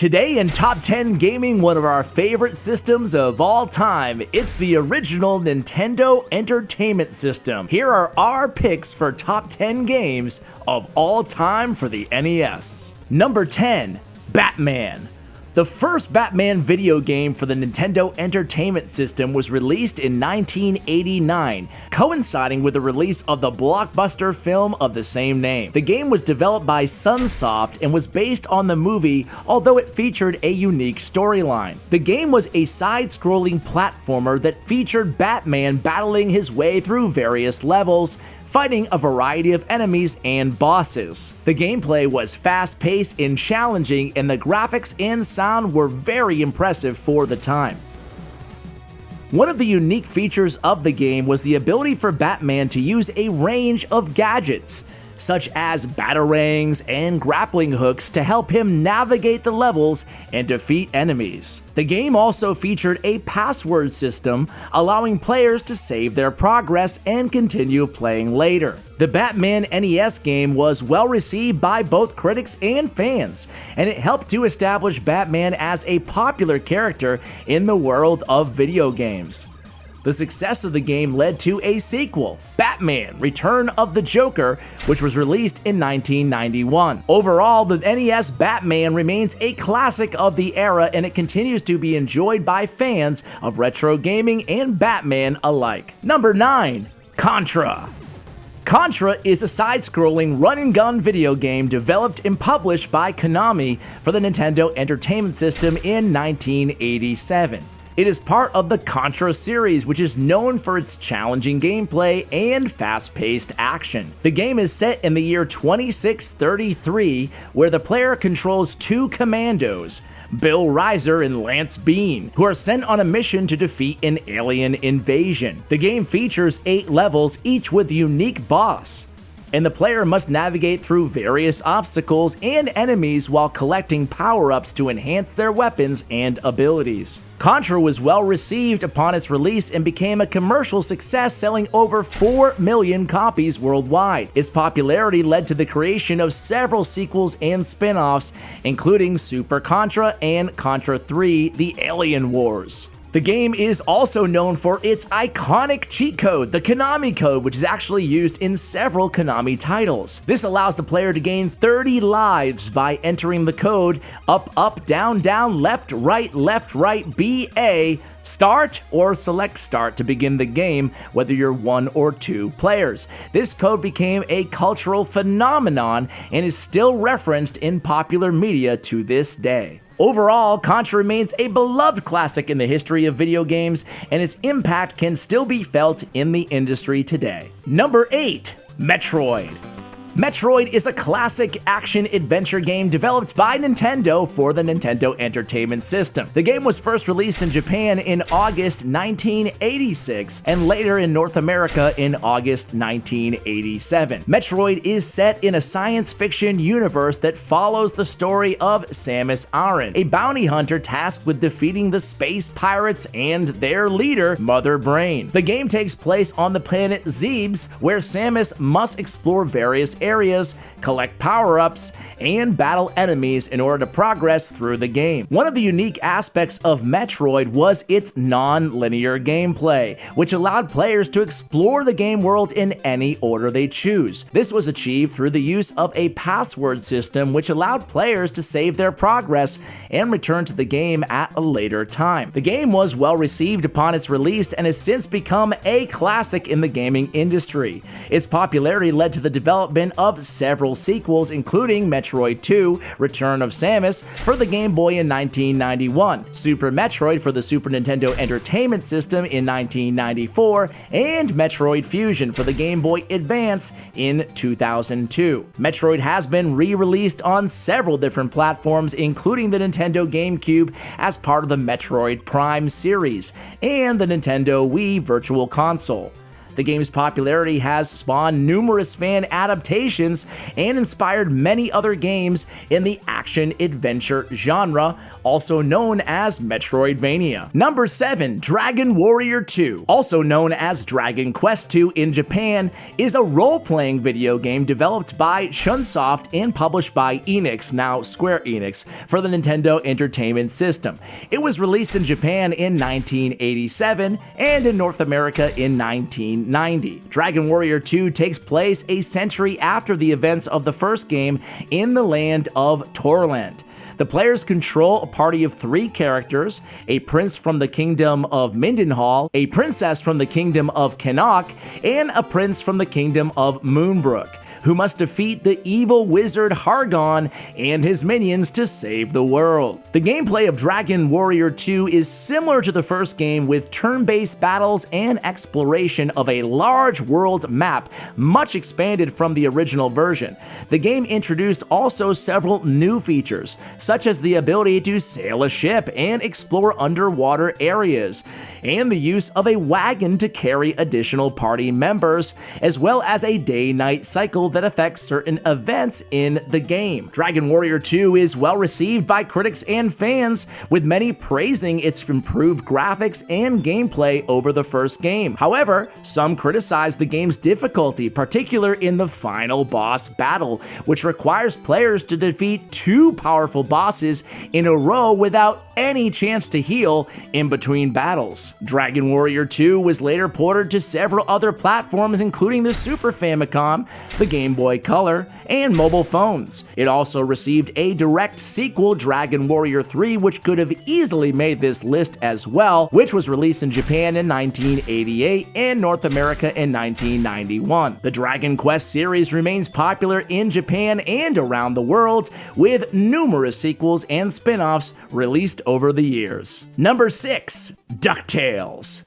Today in Top 10 Gaming, one of our favorite systems of all time, it's the original Nintendo Entertainment System. Here are our picks for Top 10 games of all time for the NES. Number 10, Batman. The first Batman video game for the Nintendo Entertainment System was released in 1989, coinciding with the release of the blockbuster film of the same name. The game was developed by Sunsoft and was based on the movie, although it featured a unique storyline. The game was a side-scrolling platformer that featured Batman battling his way through various levels, fighting a variety of enemies and bosses. The gameplay was fast-paced and challenging, and the graphics and sound were very impressive for the time. One of the unique features of the game was the ability for Batman to use a range of gadgets, such as batarangs and grappling hooks, to help him navigate the levels and defeat enemies. The game also featured a password system, allowing players to save their progress and continue playing later. The Batman NES game was well received by both critics and fans, and it helped to establish Batman as a popular character in the world of video games. The success of the game led to a sequel, Batman: Return of the Joker, which was released in 1991. Overall, the NES Batman remains a classic of the era, and it continues to be enjoyed by fans of retro gaming and Batman alike. Number 9, Contra. Contra is a side-scrolling run-and-gun video game developed and published by Konami for the Nintendo Entertainment System in 1987. It is part of the Contra series, which is known for its challenging gameplay and fast-paced action. The game is set in the year 2633, where the player controls two commandos, Bill Reiser and Lance Bean, who are sent on a mission to defeat an alien invasion. The game features 8 levels, each with a unique boss, and the player must navigate through various obstacles and enemies while collecting power-ups to enhance their weapons and abilities. Contra was well received upon its release and became a commercial success, selling over 4 million copies worldwide. Its popularity led to the creation of several sequels and spin-offs, including Super Contra and Contra 3: The Alien Wars. The game is also known for its iconic cheat code, the Konami code, which is actually used in several Konami titles. This allows the player to gain 30 lives by entering the code up, up, down, down, left, right, BA, start, or select start to begin the game, whether you're 1 or 2 players. This code became a cultural phenomenon and is still referenced in popular media to this day. Overall, Contra remains a beloved classic in the history of video games, and its impact can still be felt in the industry today. Number 8, Metroid. Metroid is a classic action-adventure game developed by Nintendo for the Nintendo Entertainment System. The game was first released in Japan in August 1986 and later in North America in August 1987. Metroid is set in a science fiction universe that follows the story of Samus Aran, a bounty hunter tasked with defeating the space pirates and their leader, Mother Brain. The game takes place on the planet Zebes, where Samus must explore various areas, collect power-ups, and battle enemies in order to progress through the game. One of the unique aspects of Metroid was its non-linear gameplay, which allowed players to explore the game world in any order they choose. This was achieved through the use of a password system, which allowed players to save their progress and return to the game at a later time. The game was well received upon its release and has since become a classic in the gaming industry. Its popularity led to the development of several sequels, including Metroid 2: Return of Samus for the Game Boy in 1991, Super Metroid for the Super Nintendo Entertainment System in 1994, and Metroid Fusion for the Game Boy Advance in 2002. Metroid has been re-released on several different platforms, including the Nintendo GameCube as part of the Metroid Prime series and the Nintendo Wii Virtual Console. The game's popularity has spawned numerous fan adaptations and inspired many other games in the action-adventure genre, also known as Metroidvania. Number 7. Dragon Warrior 2, also known as Dragon Quest 2 in Japan, is a role-playing video game developed by Chunsoft and published by Enix, now Square Enix, for the Nintendo Entertainment System. It was released in Japan in 1987 and in North America in 1990. Dragon Warrior 2 takes place a century after the events of the first game in the land of Torland. The players control a party of 3 characters: a prince from the kingdom of Mindenhall, a princess from the kingdom of Canuck, and a prince from the kingdom of Moonbrook, who must defeat the evil wizard Hargon and his minions to save the world. The gameplay of Dragon Warrior 2 is similar to the first game, with turn-based battles and exploration of a large world map, much expanded from the original version. The game introduced also several new features, such as the ability to sail a ship and explore underwater areas, and the use of a wagon to carry additional party members, as well as a day-night cycle that affects certain events in the game. Dragon Warrior 2 is well received by critics and fans, with many praising its improved graphics and gameplay over the first game. However, some criticize the game's difficulty, particularly in the final boss battle, which requires players to defeat 2 powerful bosses in a row without any chance to heal in between battles. Dragon Warrior 2 was later ported to several other platforms, including the Super Famicom, the Game Boy Color, and mobile phones. It also received a direct sequel, Dragon Warrior 3, which could have easily made this list as well, which was released in Japan in 1988 and North America in 1991. The Dragon Quest series remains popular in Japan and around the world, with numerous sequels and spin-offs released over the years. Number 6. DuckTales.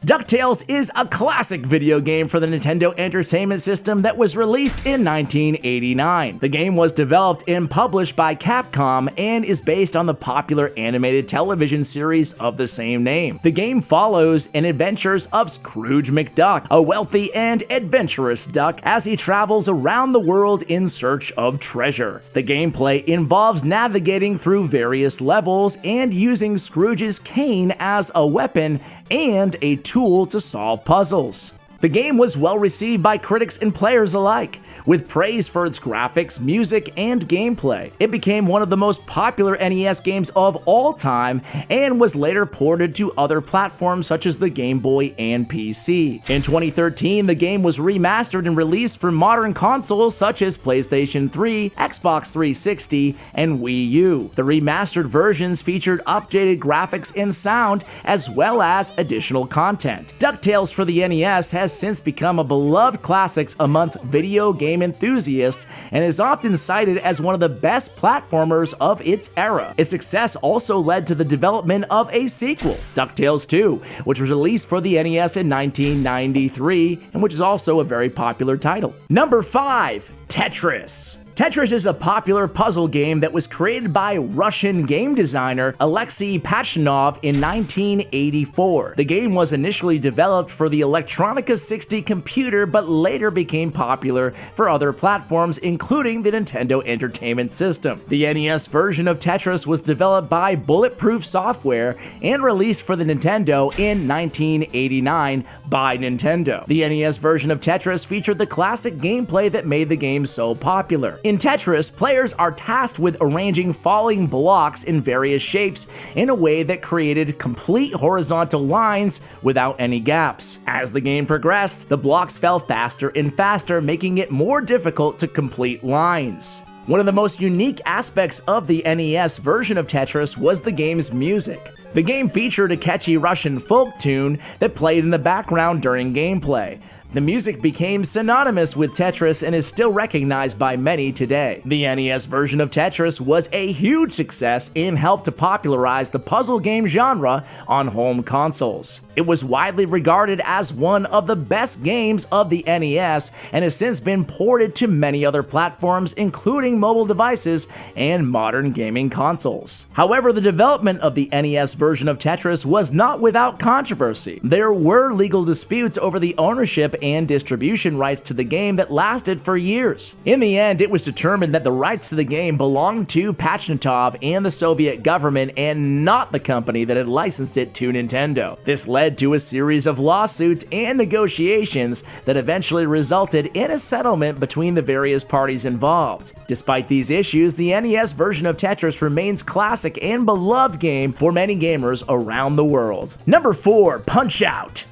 DuckTales is a classic video game for the Nintendo Entertainment System that was released in 1989. The game was developed and published by Capcom and is based on the popular animated television series of the same name. The game follows and adventures of Scrooge McDuck, a wealthy and adventurous duck, as he travels around the world in search of treasure. The gameplay involves navigating through various levels and using Scrooge's cane as a weapon and a tool to solve puzzles. The game was well received by critics and players alike, with praise for its graphics, music, and gameplay. It became one of the most popular NES games of all time and was later ported to other platforms such as the Game Boy and PC. In 2013, the game was remastered and released for modern consoles such as PlayStation 3, Xbox 360, and Wii U. The remastered versions featured updated graphics and sound, as well as additional content. DuckTales for the NES has since become a beloved classic amongst video game enthusiasts and is often cited as one of the best platformers of its era. Its success also led to the development of a sequel, DuckTales 2, which was released for the NES in 1993 and which is also a very popular title. Number 5. Tetris. Tetris is a popular puzzle game that was created by Russian game designer Alexei Pachinov in 1984. The game was initially developed for the Electronica 60 computer, but later became popular for other platforms, including the Nintendo Entertainment System. The NES version of Tetris was developed by Bulletproof Software and released for the Nintendo in 1989 by Nintendo. The NES version of Tetris featured the classic gameplay that made the game so popular. In Tetris, players are tasked with arranging falling blocks in various shapes in a way that created complete horizontal lines without any gaps. As the game progressed, the blocks fell faster and faster, making it more difficult to complete lines. One of the most unique aspects of the NES version of Tetris was the game's music. The game featured a catchy Russian folk tune that played in the background during gameplay. The music became synonymous with Tetris and is still recognized by many today. The NES version of Tetris was a huge success and helped to popularize the puzzle game genre on home consoles. It was widely regarded as one of the best games of the NES and has since been ported to many other platforms, including mobile devices and modern gaming consoles. However, the development of the NES version of Tetris was not without controversy. There were legal disputes over the ownership and distribution rights to the game that lasted for years. In the end, it was determined that the rights to the game belonged to Pachnatov and the Soviet government and not the company that had licensed it to Nintendo. This led to a series of lawsuits and negotiations that eventually resulted in a settlement between the various parties involved. Despite these issues, the NES version of Tetris remains classic and beloved game for many gamers around the world. Number 4, Punch-Out!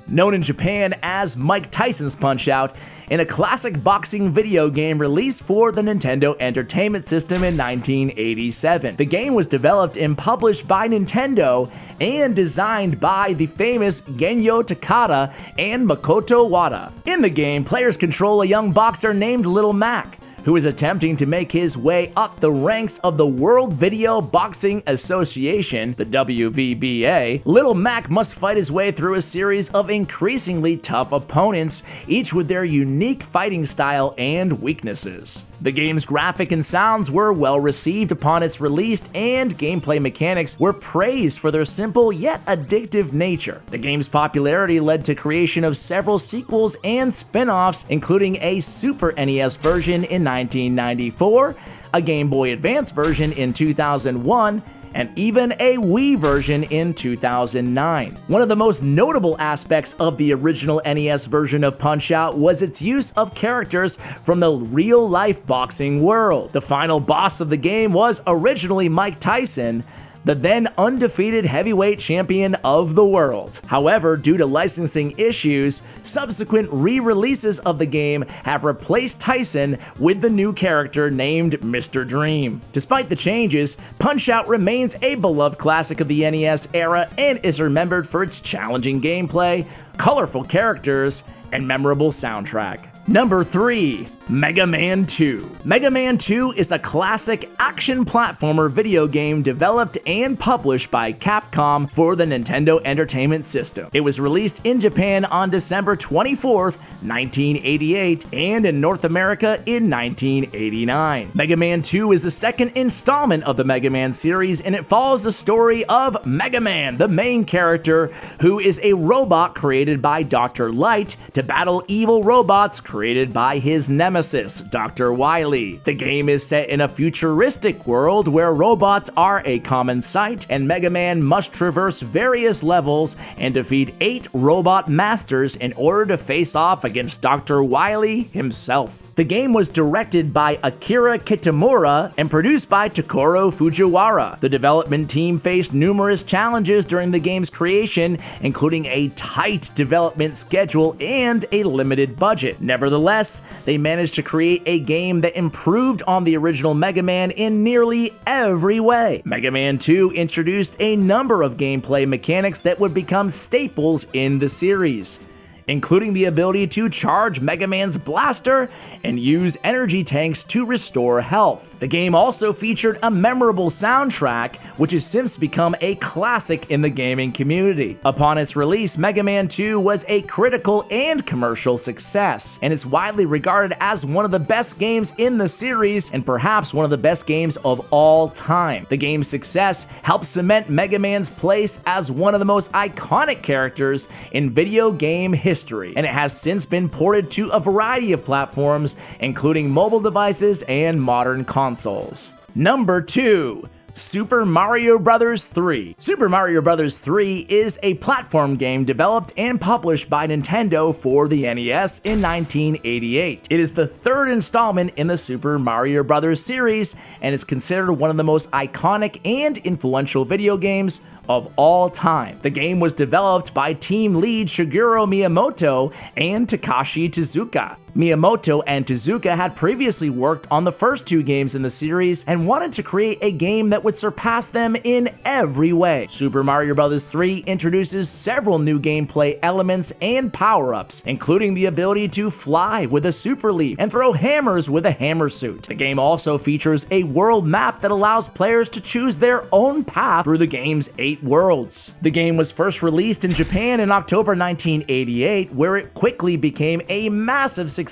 Known in Japan as Mike Tyson's Punch-Out, in a classic boxing video game released for the Nintendo Entertainment System in 1987. The game was developed and published by Nintendo and designed by the famous Genyo Takada and Makoto Wada. In the game, players control a young boxer named Little Mac, who is attempting to make his way up the ranks of the World Video Boxing Association, the WVBA. Little Mac must fight his way through a series of increasingly tough opponents, each with their unique fighting style and weaknesses. The game's graphic and sounds were well received upon its release, and gameplay mechanics were praised for their simple yet addictive nature. The game's popularity led to creation of several sequels and spin-offs, including a Super NES version in 1994, a Game Boy Advance version in 2001, and even a Wii version in 2009. One of the most notable aspects of the original NES version of Punch-Out was its use of characters from the real-life boxing world. The final boss of the game was originally Mike Tyson, the then undefeated heavyweight champion of the world. However, due to licensing issues, subsequent re-releases of the game have replaced Tyson with the new character named Mr. Dream. Despite the changes, Punch-Out remains a beloved classic of the NES era and is remembered for its challenging gameplay, colorful characters, and memorable soundtrack. Number 3, Mega Man 2. Mega Man 2 is a classic action platformer video game developed and published by Capcom for the Nintendo Entertainment System. It was released in Japan on December 24th, 1988, and in North America in 1989. Mega Man 2 is the second installment of the Mega Man series, and it follows the story of Mega Man, the main character, who is a robot created by Dr. Light to battle evil robots created by his nemesis, Dr. Wily. The game is set in a futuristic world where robots are a common sight, and Mega Man must traverse various levels and defeat 8 robot masters in order to face off against Dr. Wily himself. The game was directed by Akira Kitamura and produced by Takuro Fujiwara. The development team faced numerous challenges during the game's creation, including a tight development schedule and a limited budget. Nevertheless, they managed to create a game that improved on the original Mega Man in nearly every way. Mega Man 2 introduced a number of gameplay mechanics that would become staples in the series, including the ability to charge Mega Man's blaster and use energy tanks to restore health. The game also featured a memorable soundtrack, which has since become a classic in the gaming community. Upon its release, Mega Man 2 was a critical and commercial success, and is widely regarded as one of the best games in the series and perhaps one of the best games of all time. The game's success helped cement Mega Man's place as one of the most iconic characters in video game history, and it has since been ported to a variety of platforms, including mobile devices and modern consoles. Number 2, Super Mario Bros. 3. Super Mario Bros. 3 is a platform game developed and published by Nintendo for the NES in 1988. It is the third installment in the Super Mario Bros. Series and is considered one of the most iconic and influential video games of all time. The game was developed by team lead Shigeru Miyamoto and Takashi Tezuka. Miyamoto and Tezuka had previously worked on the first two games in the series and wanted to create a game that would surpass them in every way. Super Mario Bros. 3 introduces several new gameplay elements and power-ups, including the ability to fly with a super leaf and throw hammers with a hammer suit. The game also features a world map that allows players to choose their own path through the game's 8 worlds. The game was first released in Japan in October 1988, where it quickly became a massive success.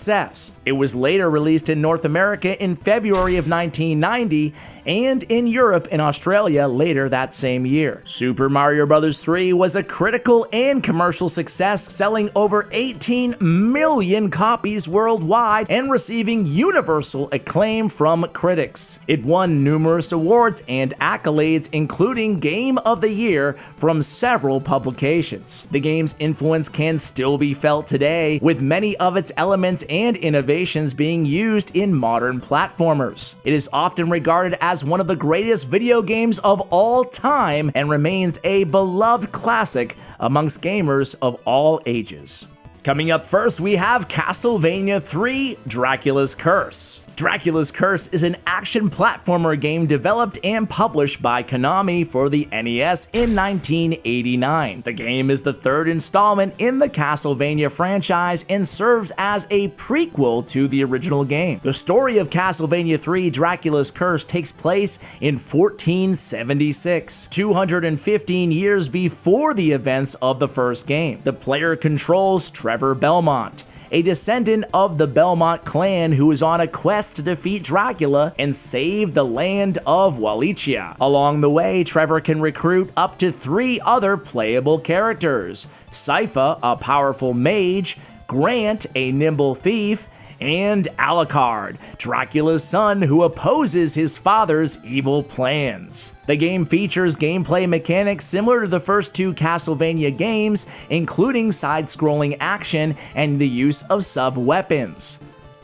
It was later released in North America in February of 1990 and in Europe and Australia later that same year. Super Mario Bros. 3 was a critical and commercial success, selling over 18 million copies worldwide and receiving universal acclaim from critics. It won numerous awards and accolades, including Game of the Year from several publications. The game's influence can still be felt today, with many of its elements and innovations being used in modern platformers. It is often regarded as one of the greatest video games of all time and remains a beloved classic amongst gamers of all ages. Coming up first, we have Castlevania III: Dracula's Curse. Dracula's Curse is an action platformer game developed and published by Konami for the NES in 1989. The game is the third installment in the Castlevania franchise and serves as a prequel to the original game. The story of Castlevania III: Dracula's Curse takes place in 1476, 215 years before the events of the first game. The player controls Trevor Belmont, a descendant of the Belmont clan who is on a quest to defeat Dracula and save the land of Wallachia. Along the way, Trevor can recruit up to 3 other playable characters: Sypha, a powerful mage, Grant, a nimble thief, and Alucard, Dracula's son who opposes his father's evil plans. The game features gameplay mechanics similar to the first 2 Castlevania games, including side-scrolling action and the use of sub-weapons.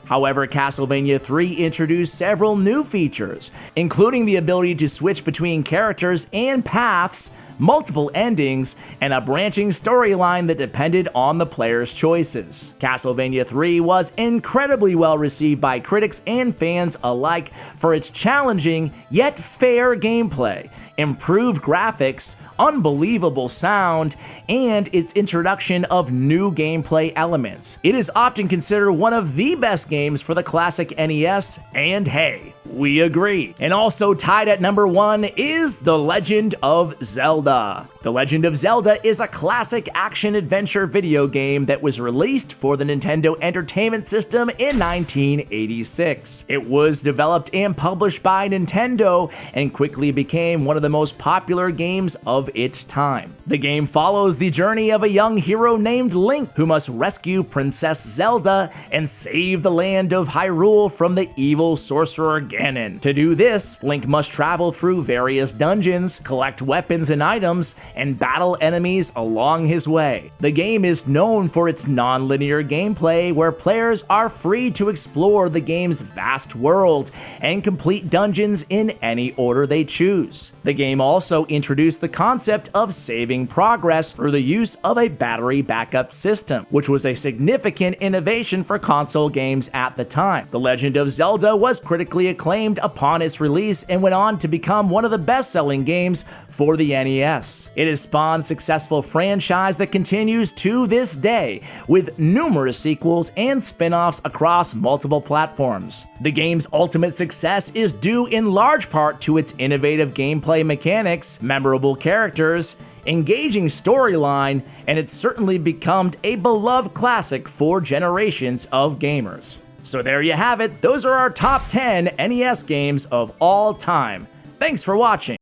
However, Castlevania III introduced several new features, including the ability to switch between characters and paths, multiple endings, and a branching storyline that depended on the player's choices. Castlevania III was incredibly well received by critics and fans alike for its challenging yet fair gameplay, improved graphics, unbelievable sound, and its introduction of new gameplay elements. It is often considered one of the best games for the classic NES, and hey, we agree. And also tied at number 1 is The Legend of Zelda. The Legend of Zelda is a classic action-adventure video game that was released for the Nintendo Entertainment System in 1986. It was developed and published by Nintendo and quickly became one of the most popular games of its time. The game follows the journey of a young hero named Link, who must rescue Princess Zelda and save the land of Hyrule from the evil sorcerer Ganon. To do this, Link must travel through various dungeons, collect weapons and items, and battle enemies along his way. The game is known for its non-linear gameplay, where players are free to explore the game's vast world and complete dungeons in any order they choose. The game also introduced the concept of saving progress through the use of a battery backup system, which was a significant innovation for console games at the time. The Legend of Zelda was critically acclaimed upon its release and went on to become one of the best-selling games for the NES. It has spawned a successful franchise that continues to this day, with numerous sequels and spin-offs across multiple platforms. The game's ultimate success is due in large part to its innovative gameplay mechanics, memorable characters, engaging storyline, and it's certainly become a beloved classic for generations of gamers. So there you have it, those are our top 10 NES games of all time. Thanks for watching.